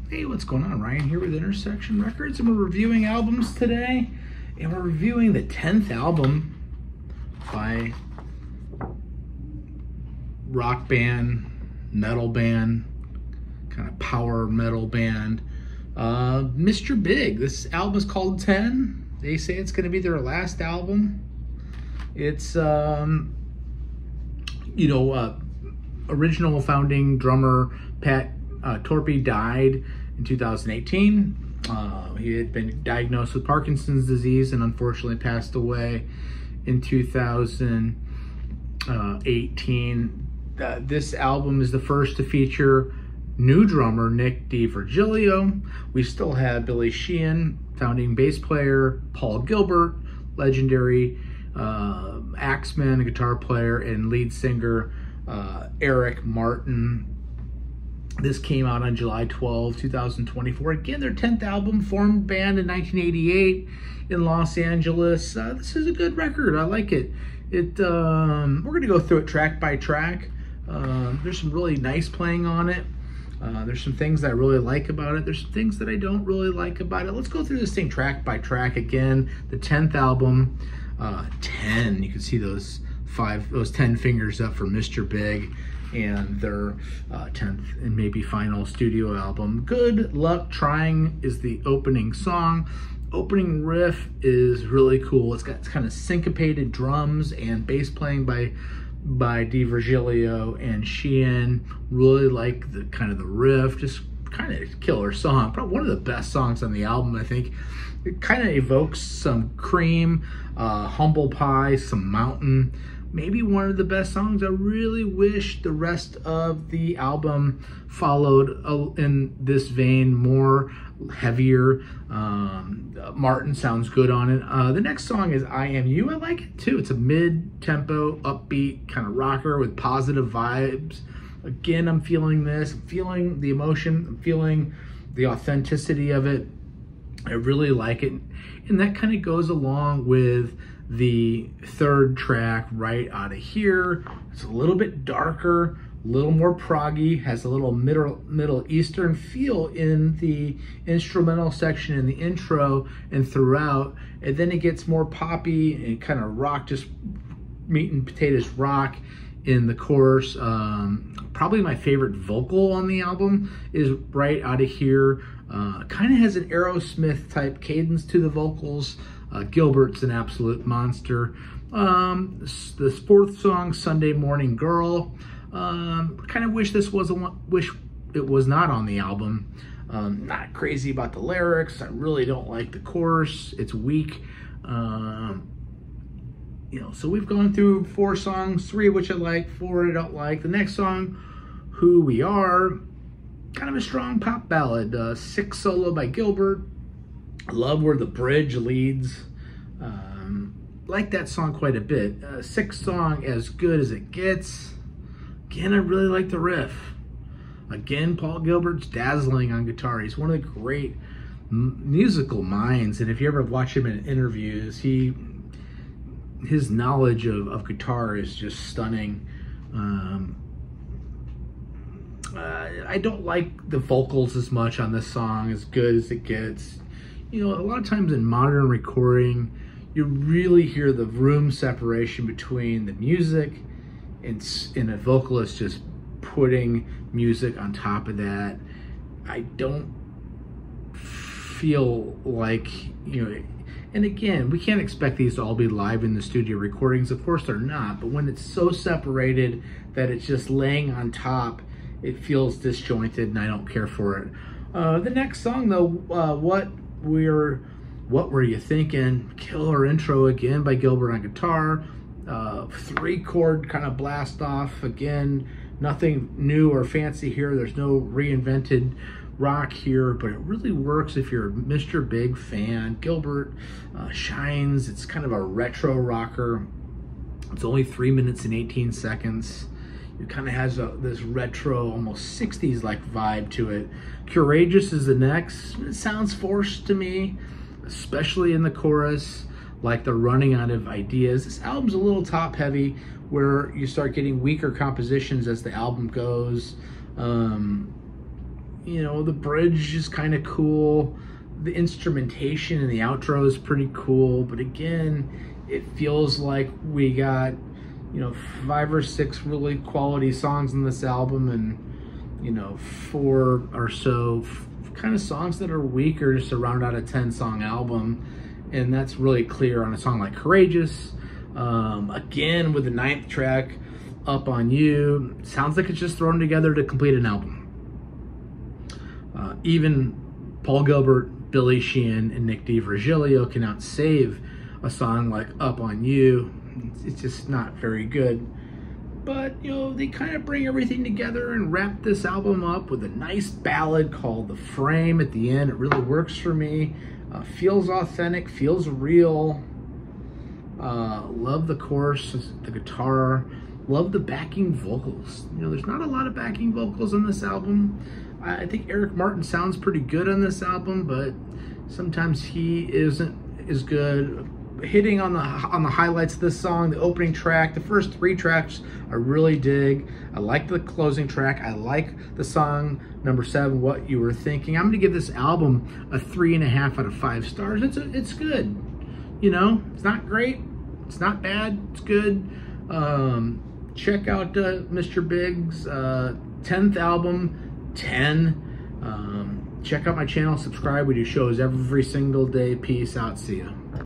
Hey, what's going on? Ryan here with Intersection Records, and we're reviewing albums today. And we're reviewing the 10th album by rock band, metal band, kind of power metal band, Mr. Big. This album is called 10. They say it's going to be their last album. It's, original founding drummer Pat Torpey died in 2018. He had been diagnosed with Parkinson's disease and unfortunately passed away in 2018. This album is the first to feature new drummer Nick DiVirgilio. We still have Billy Sheehan, founding bass player, Paul Gilbert, legendary Axeman guitar player, and lead singer Eric Martin. This came out on July 12, 2024. Again, their 10th album, formed band in 1988 in Los Angeles. This is a good record. I like it. We're going to go through it track by track. There's some really nice playing on it. There's some things I really like about it. There's some things that I don't really like about it. Let's go through this thing track by track. Again, the 10th album, 10. You can see those 10 fingers up for Mr. Big, and their 10th and maybe final studio album. Good Luck Trying is the opening song. Opening riff is really cool. It's got kind of syncopated drums and bass playing by DiVirgilio and Sheehan. Really like the kind of the riff, just kind of killer song. Probably one of the best songs on the album, I think. It kind of evokes some Cream, Humble Pie, some Mountain. Maybe one of the best songs. I really wish the rest of the album followed in this vein, more heavier. Martin sounds good on it. The next song is I Am You. I like it too. It's a mid-tempo, upbeat kind of rocker with positive vibes. Again, I'm feeling this. I'm feeling the emotion. I'm feeling the authenticity of it. I really like it. And that kind of goes along with the third track, Right Outta Here. It's a little bit darker, a little more proggy, has a little Middle Eastern feel in the instrumental section in the intro and throughout, and then it gets more poppy and kind of rock, just meat and potatoes rock in the chorus. Probably my favorite vocal on the album is Right Outta Here. Kind of has an Aerosmith type cadence to the vocals. Gilbert's an absolute monster. The fourth song, Sunday Morning Girl. Kind of wish it was not on the album. Not crazy about the lyrics. I really don't like the chorus. It's weak. So we've gone through 4 songs, 3 of which I like, 4 I don't like. The next song, Who We Are, kind of a strong pop ballad. 6 solo by Gilbert. I love where the bridge leads. Like that song quite a bit. 6th song, As Good As It Gets. Again, I really like the riff. Again, Paul Gilbert's dazzling on guitar. He's one of the great musical minds, and if you ever watch him in interviews, his knowledge of guitar is just stunning. I don't like the vocals as much on this song, As Good As It Gets. A lot of times in modern recording, you really hear the room separation between the music and a vocalist just putting music on top of that. I don't feel like, and again, we can't expect these to all be live in the studio recordings. Of course they're not, but when it's so separated that it's just laying on top, it feels disjointed and I don't care for it. The next song though, What Were You Thinking? Killer intro again by Gilbert on guitar. 3-chord kind of blast off. Again, nothing new or fancy here. There's no reinvented rock here, but it really works if you're a Mr. Big fan. Gilbert shines. It's kind of a retro rocker. It's only 3 minutes and 18 seconds. It kind of has this retro, almost 60s-like vibe to it. Courageous is the next. It sounds forced to me, especially in the chorus, like they're running out of ideas. This album's a little top-heavy, where you start getting weaker compositions as the album goes. You know, the bridge is kind of cool. The instrumentation in the outro is pretty cool. But again, it feels like we got, you know, 5 or 6 really quality songs in this album, and, you know, 4 or so kind of songs that are weaker, just a round out of 10 song album. And that's really clear on a song like Courageous. Again, with the 9th track, Up On You, sounds like it's just thrown together to complete an album. Even Paul Gilbert, Billy Sheehan, and Nick DiVirgilio can outsave a song like Up On You. It's just not very good. But, you know, they kind of bring everything together and wrap this album up with a nice ballad called The Frame at the end. It really works for me. Feels authentic, feels real. Love the chorus, the guitar. Love the backing vocals. You know, there's not a lot of backing vocals on this album. I think Eric Martin sounds pretty good on this album, but sometimes he isn't as good. Hitting on the highlights of this song, the opening track, the first 3 tracks I really dig. I like the closing track. I like the song number 7, What You Were Thinking. I'm gonna give this album a 3.5 out of 5 stars. It's good. You know, it's not great, it's not bad, it's good. Check out Mr. Big's 10th album, 10. Check out my channel, subscribe. We do shows every single day. Peace out. See ya.